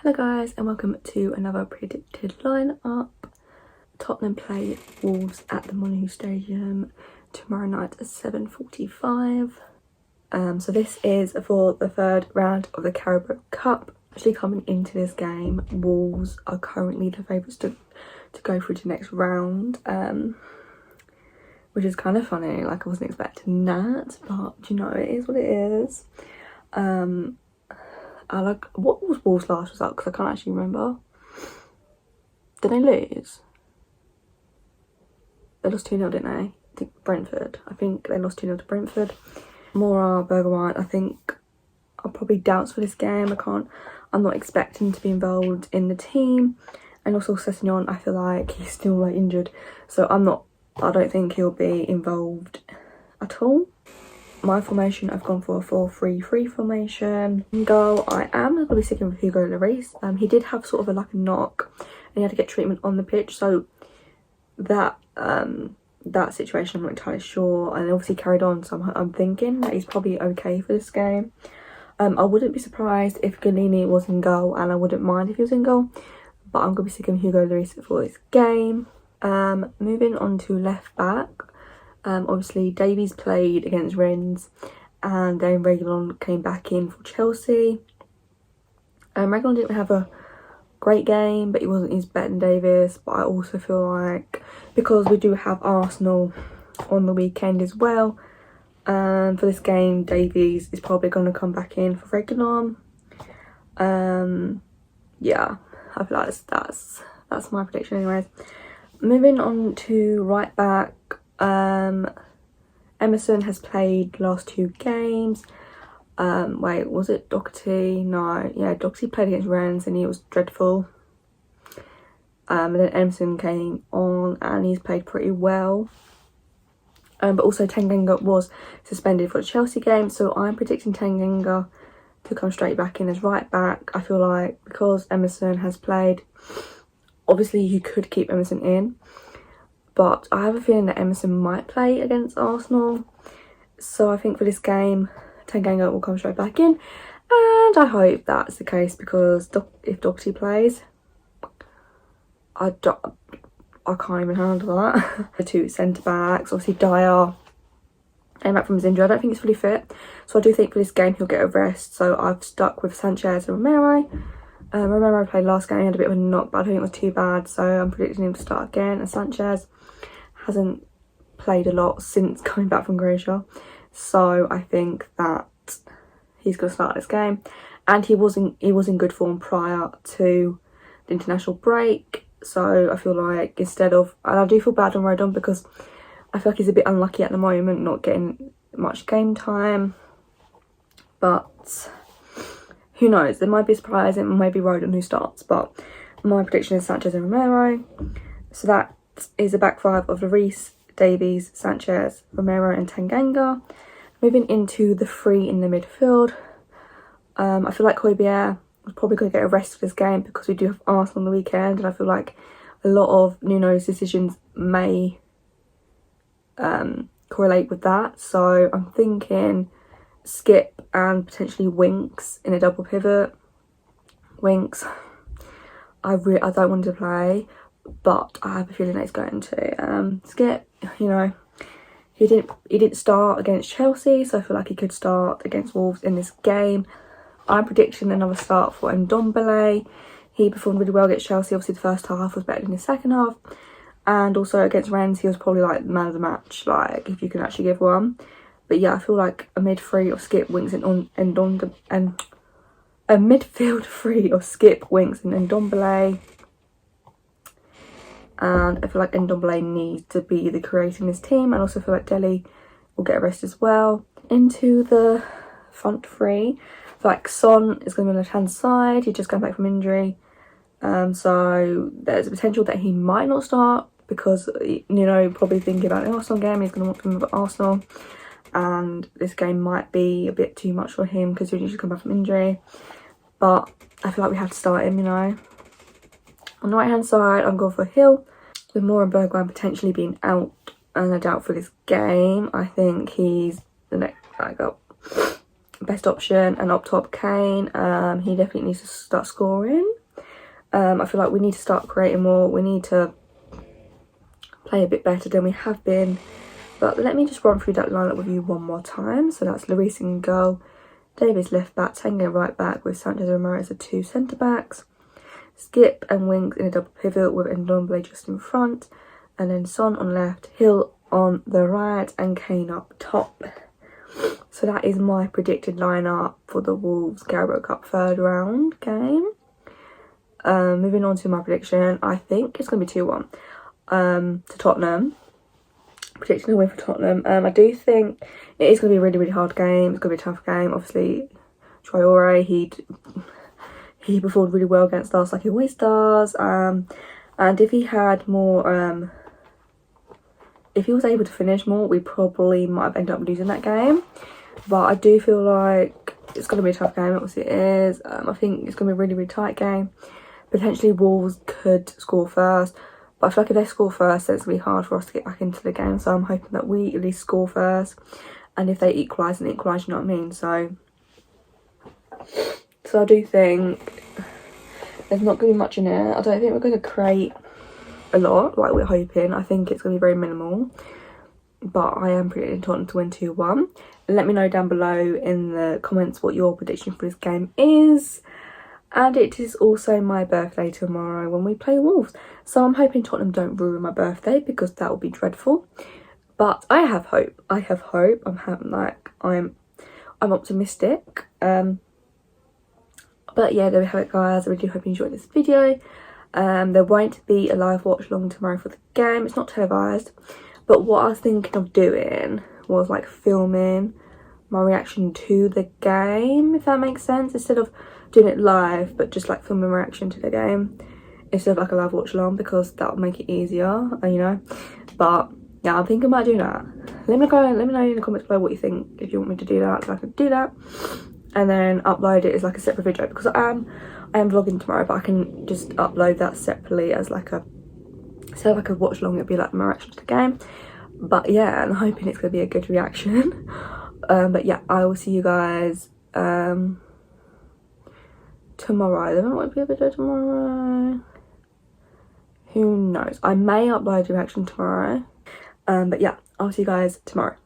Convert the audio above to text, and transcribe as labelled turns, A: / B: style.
A: Hello guys and welcome to another predicted lineup. Tottenham play Wolves at the Molineux Stadium tomorrow night at 7:45. So this is for the third round of the Carabao Cup. Actually coming into this game, Wolves are currently the favourites to go through to the next round, which is kind of funny. Like, I wasn't expecting that, but you know, it is what it is. What was Wolves' last result? Because I can't actually remember. Did they lose? They lost 2-0, didn't they? I think Brentford. I think they lost 2-0 to Brentford. Mora Bergwijn, I think I'll probably doubts for this game. I'm not expecting to be involved in the team. And also Sessegnon, I feel like he's still like injured. So I don't think he'll be involved at all. My formation, I've gone for a 4-3-3 formation. In goal, I am going to be sticking with Hugo Lloris. He did have sort of a knock and he had to get treatment on the pitch. So that situation, I'm not entirely sure. And obviously carried on, so I'm thinking that he's probably okay for this game. I wouldn't be surprised if Galini was in goal, and I wouldn't mind if he was in goal. But I'm going to be sticking with Hugo Lloris for this game. Moving on to left back. Obviously Davies played against Rennes and then Reguilon came back in for Chelsea. Reguilon didn't have a great game, but he's better than Davies. But I also feel like, because we do have Arsenal on the weekend as well, for this game Davies is probably going to come back in for Reguilon. Yeah, I feel like that's my prediction anyways. Moving on to right back. Emerson has played the last 2 games. Wait, was it Doherty? No, yeah, Doherty played against Rennes and he was dreadful. And then Emerson came on and he's played pretty well. But also Tanganga was suspended for the Chelsea game, so I'm predicting Tanganga to come straight back in as right back. I feel like because Emerson has played, obviously you could keep Emerson in, but I have a feeling that Emerson might play against Arsenal. So I think for this game, Tanganga will come straight back in. And I hope that's the case, because if Doherty plays, I can't even handle that. The 2 centre-backs, obviously Dyer came back from his injury. I don't think he's fully fit. So I do think for this game he'll get a rest. So I've stuck with Sanchez and Romero. Romero played last game, he had a bit of a knock, but I don't think it was too bad. So I'm predicting him to start again. And Sanchez hasn't played a lot since coming back from Croatia, so I think that he's going to start this game. And he was in good form prior to the international break, so I feel like and I do feel bad on Rodon, because I feel like he's a bit unlucky at the moment, not getting much game time. But who knows, there might be a surprise, it might be Rodon who starts, but my prediction is Sanchez and Romero. So that is a back 5 of Lloris, Davies, Sanchez, Romero and Tanganga. Moving into the 3 in the midfield, I feel like Højbjerg was probably going to get a rest for this game, because we do have Arsenal on the weekend, and I feel like a lot of Nuno's decisions may correlate with that. So I'm thinking Skip and potentially Winks in a double pivot. Winks, I don't want to play, but I have a feeling that he's going to. Skip, you know, he didn't start against Chelsea, so I feel like he could start against Wolves in this game. I'm predicting another start for Ndombele. He performed really well against Chelsea. Obviously the first half was better than the second half, and also against Rennes he was probably like man of the match, like if you can actually give one. But yeah, I feel like a midfield of Skip, Winks and a midfield 3 of Skip, Winks and Ndombele. And I feel like Ndombele needs to be the creator in this team, and also feel like Dele will get a rest as well. Into the front 3, I feel like Son is going to be on the left-hand side. He's just come back from injury, so there's a potential that he might not start, because, you know, probably thinking about the Arsenal game, he's going to want to move at Arsenal, and this game might be a bit too much for him because he just come back from injury. But I feel like we have to start him, you know. On the right hand side, I'm going for Hill, with Moore and Bergwijn potentially being out and a doubt for this game. I think he's the next back up. best option, and up top Kane. He definitely needs to start scoring. I feel like we need to start creating more. We need to play a bit better than we have been. But let me just run through that lineup with you one more time. So that's Lloris in goal, Davies left back, Tango right back with Sanchez and Ramirez as 2 centre backs, Skip and Winks in a double pivot with Ndombele just in front, and then Son on left, Hill on the right, and Kane up top. So that is my predicted lineup for the Wolves Carabao Cup 3rd round game. Moving on to my prediction, I think it's going to be 2-1 to Tottenham. Predicting a win for Tottenham. I do think it is going to be a really, really hard game. It's going to be a tough game. Obviously, Traore, he performed really well against us like he always does. And if he had more, if he was able to finish more, we probably might have ended up losing that game. But I do feel like it's going to be a tough game. Obviously, it is. I think it's going to be a really, really tight game. Potentially, Wolves could score first. But I feel like if they score first, then it's going to be hard for us to get back into the game. So I'm hoping that we at least score first. And if they equalise, then equalise, you know what I mean? So I do think there's not going to be much in it. I don't think we're going to create a lot, like we're hoping. I think it's going to be very minimal. But I am predicting Tottenham to win 2-1. Let me know down below in the comments what your prediction for this game is. And it is also my birthday tomorrow when we play Wolves. So I'm hoping Tottenham don't ruin my birthday because that would be dreadful. But I have hope. I have hope. I'm optimistic. But yeah, there we have it, guys. I really hope you enjoyed this video. There won't be a live watch along tomorrow for the game. It's not televised. But what I was thinking of doing was like filming my reaction to the game, if that makes sense, instead of doing it live, but just like filming my reaction to the game instead of like a live watch along, because that would make it easier, you know. But yeah, I think I might do that. Let me know in the comments below what you think, if you want me to do that, so I can do that and then upload it as like a separate video, because I am vlogging tomorrow, but I can just upload that separately as like a, instead of like a watch along, it'd be like my reaction to the game. But yeah, I'm hoping it's gonna be a good reaction. But yeah, I will see you guys tomorrow. There might be a video tomorrow. Who knows? I may upload a reaction tomorrow. But yeah, I'll see you guys tomorrow.